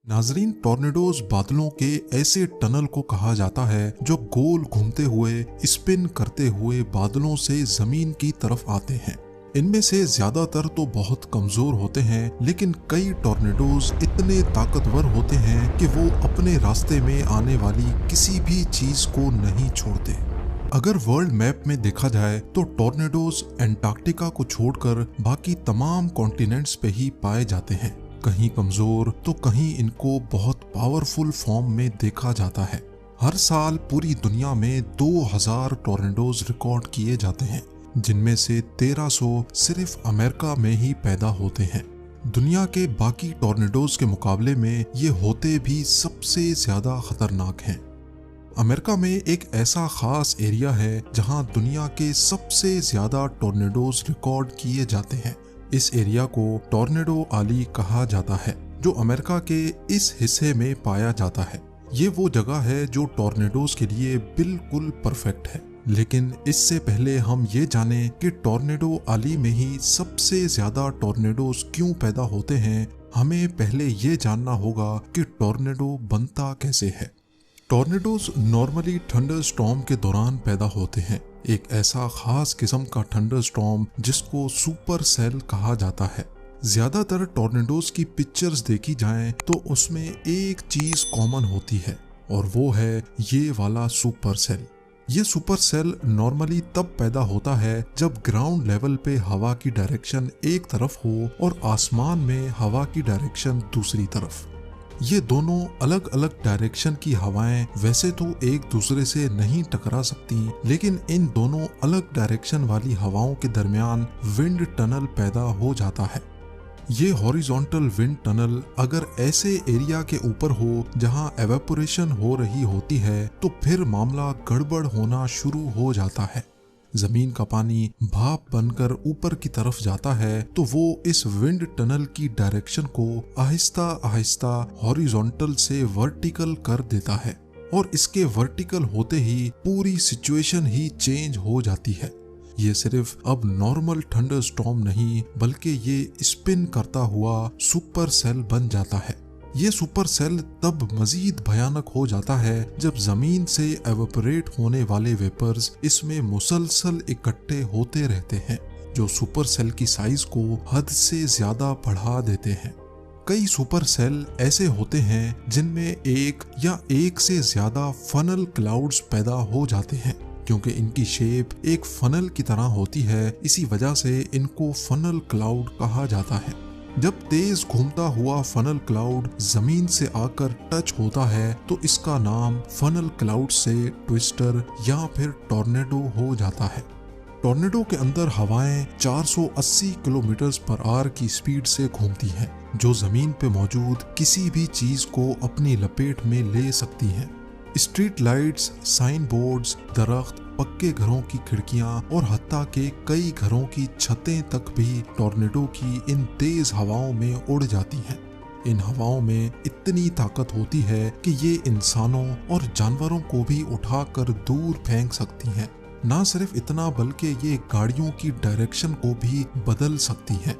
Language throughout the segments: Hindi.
नाजरीन, टॉर्नेडोज बादलों के ऐसे टनल को कहा जाता है जो गोल घूमते हुए स्पिन करते हुए बादलों से जमीन की तरफ आते हैं। इनमें से ज्यादातर तो बहुत कमजोर होते हैं, लेकिन कई टॉर्नेडोज इतने ताकतवर होते हैं कि वो अपने रास्ते में आने वाली किसी भी चीज को नहीं छोड़ते। अगर वर्ल्ड मैप में देखा जाए तो टॉर्नेडोज एंटार्क्टिका को छोड़कर बाकी तमाम कॉन्टिनेंट्स पे ही पाए जाते हैं। कहीं कमजोर तो कहीं इनको बहुत पावरफुल फॉर्म में देखा जाता है। हर साल पूरी दुनिया में 2000 टॉर्नेडोज रिकॉर्ड किए जाते हैं, जिनमें से 1300 सिर्फ अमेरिका में ही पैदा होते हैं। दुनिया के बाकी टॉर्नेडोज के मुकाबले में ये होते भी सबसे ज्यादा खतरनाक हैं। अमेरिका में एक ऐसा खास एरिया है जहां दुनिया के सबसे ज्यादा टॉर्नेडोज रिकॉर्ड किए जाते हैं। इस एरिया को टॉर्नेडो आली कहा जाता है, जो अमेरिका के इस हिस्से में पाया जाता है। ये वो जगह है जो टॉर्नेडोज के लिए बिल्कुल परफेक्ट है। लेकिन इससे पहले हम ये जानें कि टॉर्नेडो आली में ही सबसे ज्यादा टॉर्नेडोज क्यों पैदा होते हैं, हमें पहले ये जानना होगा कि टॉर्नेडो बनता कैसे है। टॉर्नेडोज नॉर्मली थंडर स्टॉर्म के दौरान पैदा होते हैं, एक ऐसा खास किस्म का थंडर स्टॉर्म जिसको सुपर सेल कहा जाता है। ज्यादातर टॉर्नेडोज की पिक्चर्स देखी जाएं तो उसमें एक चीज कॉमन होती है, और वो है ये वाला सुपर सेल। ये सुपर सेल नॉर्मली तब पैदा होता है जब ग्राउंड लेवल पे हवा की डायरेक्शन एक तरफ हो और आसमान में हवा की डायरेक्शन दूसरी तरफ। ये दोनों अलग अलग डायरेक्शन की हवाएं वैसे तो एक दूसरे से नहीं टकरा सकती, लेकिन इन दोनों अलग डायरेक्शन वाली हवाओं के दरमियान विंड टनल पैदा हो जाता है। ये हॉरिजॉन्टल विंड टनल अगर ऐसे एरिया के ऊपर हो जहां एवेपोरेशन हो रही होती है तो फिर मामला गड़बड़ होना शुरू हो जाता है। जमीन का पानी भाप बनकर ऊपर की तरफ जाता है तो वो इस विंड टनल की डायरेक्शन को आहिस्ता आहिस्ता हॉरिजॉन्टल से वर्टिकल कर देता है, और इसके वर्टिकल होते ही पूरी सिचुएशन ही चेंज हो जाती है। ये सिर्फ अब नॉर्मल थंडर स्टॉर्म नहीं, बल्कि ये स्पिन करता हुआ सुपर सेल बन जाता है। ये सुपर सेल तब मजीद भयानक हो जाता है जब जमीन से एवेपोरेट होने वाले वेपर्स इसमें मुसलसल इकट्ठे होते रहते हैं, जो सुपर सेल की साइज को हद से ज्यादा बढ़ा देते हैं। कई सुपर सेल ऐसे होते हैं जिनमें एक या एक से ज्यादा फनल क्लाउड्स पैदा हो जाते हैं। क्योंकि इनकी शेप एक फनल की तरह होती है, इसी वजह से इनको फनल क्लाउड कहा जाता है। जब तेज घूमता हुआ फनल क्लाउड जमीन से आकर टच होता है तो इसका नाम फनल क्लाउड से ट्विस्टर या फिर टॉर्नेडो हो जाता है। टॉर्नेडो के अंदर हवाएं 480 किलोमीटर पर आवर की स्पीड से घूमती हैं, जो जमीन पे मौजूद किसी भी चीज को अपनी लपेट में ले सकती हैं। स्ट्रीट लाइट्स, साइन बोर्ड्स, दरख्त, पक्के घरों की खिड़कियां और हत्ता के कई घरों की छतें तक भी टॉर्नेडो की इन तेज हवाओं में उड़ जाती हैं। इन हवाओं में इतनी ताकत होती है कि ये इंसानों और जानवरों को भी उठाकर दूर फेंक सकती हैं। ना सिर्फ इतना, बल्कि ये गाड़ियों की डायरेक्शन को भी बदल सकती हैं।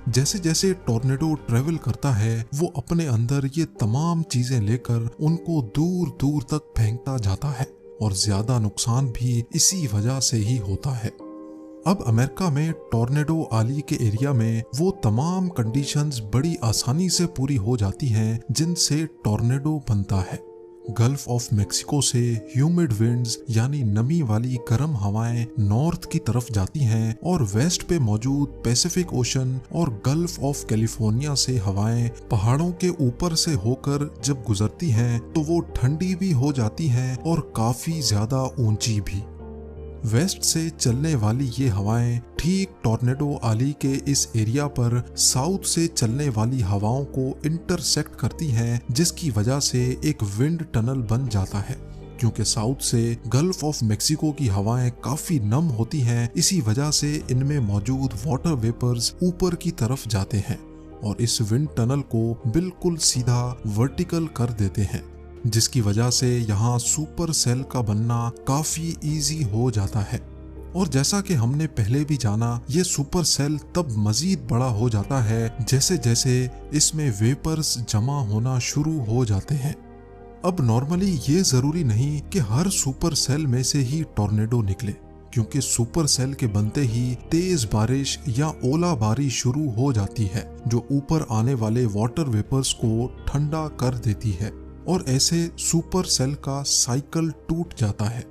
जैसे जैसे टॉर्नेडो ट्रेवल करता है वो अपने अंदर ये तमाम चीजें लेकर उनको दूर दूर तक फेंकता जाता है, और ज्यादा नुकसान भी इसी वजह से ही होता है। अब अमेरिका में टॉर्नेडो आली के एरिया में वो तमाम कंडीशंस बड़ी आसानी से पूरी हो जाती हैं जिनसे टॉर्नेडो बनता है। गल्फ ऑफ मेक्सिको से ह्यूमिड विंड्स यानी नमी वाली गर्म हवाएं नॉर्थ की तरफ जाती हैं, और वेस्ट पे मौजूद पैसिफिक ओशन और गल्फ ऑफ कैलिफोर्निया से हवाएं पहाड़ों के ऊपर से होकर जब गुजरती हैं तो वो ठंडी भी हो जाती हैं और काफी ज्यादा ऊंची भी। वेस्ट से चलने वाली ये हवाएं ठीक टॉर्नेडो आली के इस एरिया पर साउथ से चलने वाली हवाओं को इंटरसेक्ट करती हैं, जिसकी वजह से एक विंड टनल बन जाता है। क्योंकि साउथ से गल्फ ऑफ मेक्सिको की हवाएं काफी नम होती हैं, इसी वजह से इनमें मौजूद वाटर वेपर्स ऊपर की तरफ जाते हैं और इस विंड टनल को बिल्कुल सीधा वर्टिकल कर देते हैं, जिसकी वजह से यहाँ सुपर सेल का बनना काफी इजी हो जाता है। और जैसा कि हमने पहले भी जाना, ये सुपर सेल तब मजीद बड़ा हो जाता है जैसे जैसे इसमें वेपर्स जमा होना शुरू हो जाते हैं। अब नॉर्मली ये जरूरी नहीं कि हर सुपर सेल में से ही टॉर्नेडो निकले, क्योंकि सुपर सेल के बनते ही तेज बारिश या ओलाबारी शुरू हो जाती है जो ऊपर आने वाले वाटर वेपर्स को ठंडा कर देती है और ऐसे सुपर सेल का साइकिल टूट जाता है।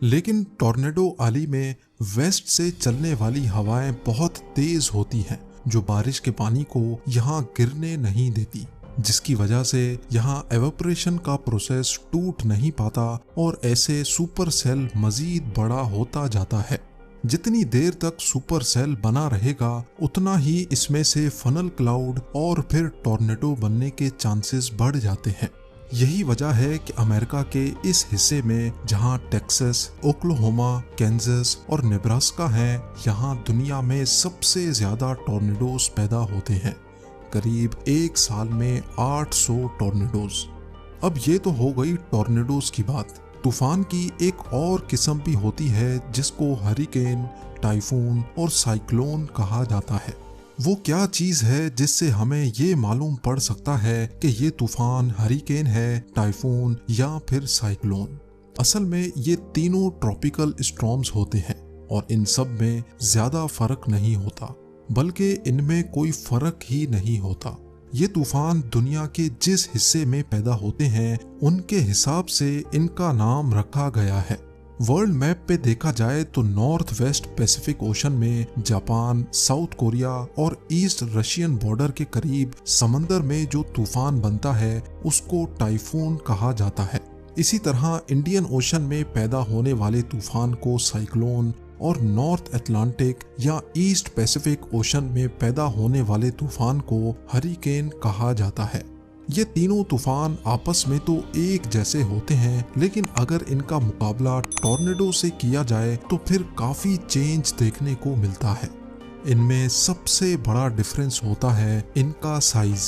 लेकिन टॉर्नेडो आली में वेस्ट से चलने वाली हवाएं बहुत तेज होती हैं जो बारिश के पानी को यहाँ गिरने नहीं देती, जिसकी वजह से यहाँ एवेपोरेशन का प्रोसेस टूट नहीं पाता और ऐसे सुपर सेल मजीद बड़ा होता जाता है। जितनी देर तक सुपर सेल बना रहेगा उतना ही इसमें से फनल क्लाउड और फिर टॉर्नेडो बनने के चांसेस बढ़ जाते हैं। यही वजह है कि अमेरिका के इस हिस्से में जहां टेक्सास, ओक्लाहोमा, कैंसस और नेब्रास्का हैं, यहां दुनिया में सबसे ज्यादा टॉर्नेडोज पैदा होते हैं, करीब एक साल में 800 टॉर्नेडोज। अब ये तो हो गई टॉर्नेडोज की बात। तूफान की एक और किस्म भी होती है जिसको हरिकेन, टाइफून और साइक्लोन कहा जाता है। वो क्या चीज है जिससे हमें ये मालूम पड़ सकता है कि ये तूफान हरिकेन है, टाइफून या फिर साइक्लोन? असल में ये तीनों ट्रॉपिकल स्टॉर्म्स होते हैं और इन सब में ज्यादा फर्क नहीं होता, बल्कि इनमें कोई फर्क ही नहीं होता। ये तूफान दुनिया के जिस हिस्से में पैदा होते हैं उनके हिसाब से इनका नाम रखा गया है। वर्ल्ड मैप पे देखा जाए तो नॉर्थ वेस्ट पैसिफिक ओशन में जापान, साउथ कोरिया और ईस्ट रशियन बॉर्डर के करीब समंदर में जो तूफान बनता है उसको टाइफून कहा जाता है। इसी तरह इंडियन ओशन में पैदा होने वाले तूफान को साइक्लोन और नॉर्थ अटलांटिक या ईस्ट पैसिफिक ओशन में पैदा होने वाले तूफान को हरिकेन कहा जाता है। ये तीनों तूफान आपस में तो एक जैसे होते हैं, लेकिन अगर इनका मुकाबला टॉर्नेडो से किया जाए तो फिर काफी चेंज देखने को मिलता है। इनमें सबसे बड़ा डिफरेंस होता है इनका साइज।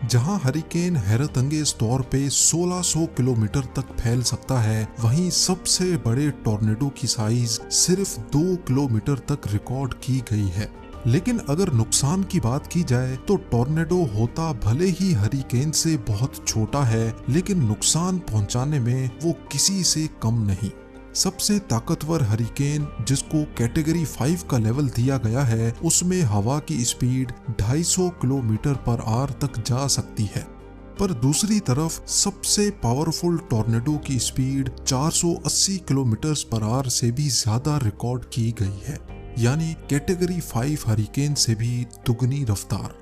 जहां हरिकेन हैरतअंगेज तौर पे 1600 किलोमीटर तक फैल सकता है, वहीं सबसे बड़े टॉर्नेडो की साइज सिर्फ 2 किलोमीटर तक रिकॉर्ड की गई है। लेकिन अगर नुकसान की बात की जाए तो टॉर्नेडो होता भले ही हरिकेन से बहुत छोटा है, लेकिन नुकसान पहुंचाने में वो किसी से कम नहीं। सबसे ताकतवर हरिकेन जिसको कैटेगरी 5 का लेवल दिया गया है, उसमें हवा की स्पीड 250 किलोमीटर पर आवर तक जा सकती है। पर दूसरी तरफ सबसे पावरफुल टॉर्नेडो की स्पीड 480 किलोमीटर पर आवर से भी ज्यादा रिकॉर्ड की गई है, यानी कैटेगरी 5 हरिकेन से भी दुगनी रफ्तार।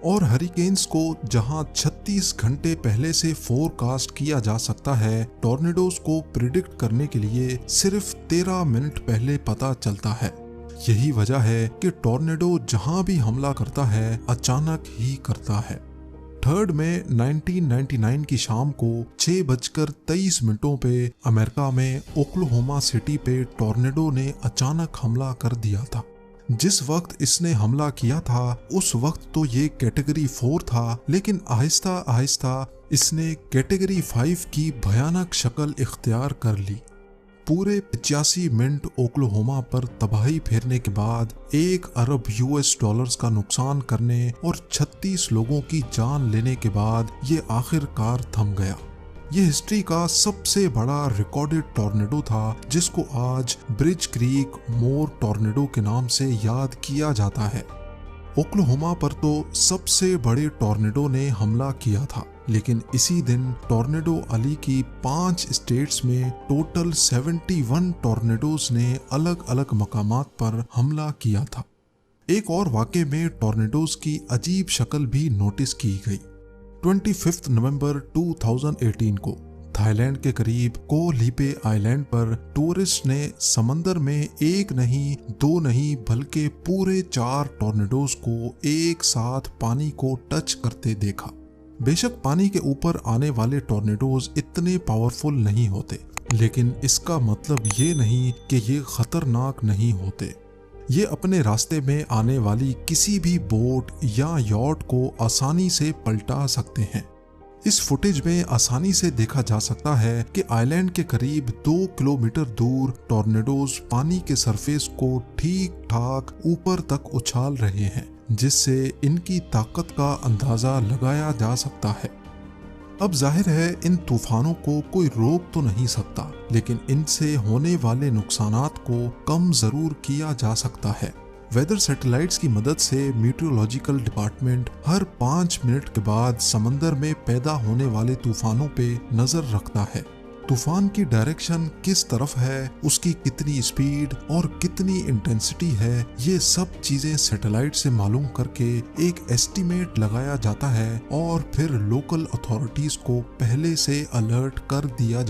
और हरिकेन्स को जहां 36 घंटे पहले से फोरकास्ट किया जा सकता है, टॉर्नेडोज को प्रिडिक्ट करने के लिए सिर्फ 13 मिनट पहले पता चलता है। यही वजह है कि टॉर्नेडो जहां भी हमला करता है अचानक ही करता है। 3 मई 1999 की शाम को 6:23 पे अमेरिका में ओक्लाहोमा सिटी पे टॉर्नेडो ने अचानक हमला कर दिया था। जिस वक्त इसने हमला किया था उस वक्त तो ये कैटेगरी 4 था, लेकिन आहिस्ता आहिस्ता इसने कैटेगरी 5 की भयानक शक्ल इख्तियार कर ली। पूरे 85 मिनट ओक्लाहोमा पर तबाही फेरने के बाद $1 अरब का नुकसान करने और 36 लोगों की जान लेने के बाद ये आखिरकार थम गया। ये हिस्ट्री का सबसे बड़ा रिकॉर्डेड टॉर्नेडो था, जिसको आज ब्रिज क्रीक मोर टॉर्नेडो के नाम से याद किया जाता है। ओक्लाहोमा पर तो सबसे बड़े टॉर्नेडो ने हमला किया था, लेकिन इसी दिन टॉर्नेडो अली की 5 स्टेट्स में टोटल 71 टॉर्नेडोज ने अलग अलग मकामात पर हमला किया था। एक और वाक़े में टॉर्नेडोज की अजीब शक्ल भी नोटिस की गई। 25 नवंबर 2018 को थाईलैंड के करीब को लीपे आइलैंड पर टूरिस्ट ने समंदर में एक नहीं, दो नहीं, बल्कि पूरे 4 टॉर्नेडोज को एक साथ पानी को टच करते देखा। बेशक पानी के ऊपर आने वाले टॉर्नेडोज इतने पावरफुल नहीं होते, लेकिन इसका मतलब ये नहीं कि ये खतरनाक नहीं होते। ये अपने रास्ते में आने वाली किसी भी बोट या यॉट को आसानी से पलटा सकते हैं। इस फुटेज में आसानी से देखा जा सकता है कि आइलैंड के करीब 2 किलोमीटर दूर टॉर्नेडोज पानी के सरफेस को ठीक ठाक ऊपर तक उछाल रहे हैं, जिससे इनकी ताकत का अंदाजा लगाया जा सकता है। अब जाहिर है इन तूफानों को कोई रोक तो नहीं सकता, लेकिन इनसे होने वाले नुकसानात को कम जरूर किया जा सकता है। वेदर सैटेलाइट्स की मदद से मीटियोलॉजिकल डिपार्टमेंट हर 5 मिनट के बाद समंदर में पैदा होने वाले तूफानों पे नजर रखता है। तूफान की डायरेक्शन किस तरफ है, उसकी कितनी स्पीड और कितनी इंटेंसिटी है, ये सब चीजें सैटेलाइट से मालूम करके एक एस्टीमेट लगाया जाता है और फिर लोकल अथॉरिटीज को पहले से अलर्ट कर दिया जाता है।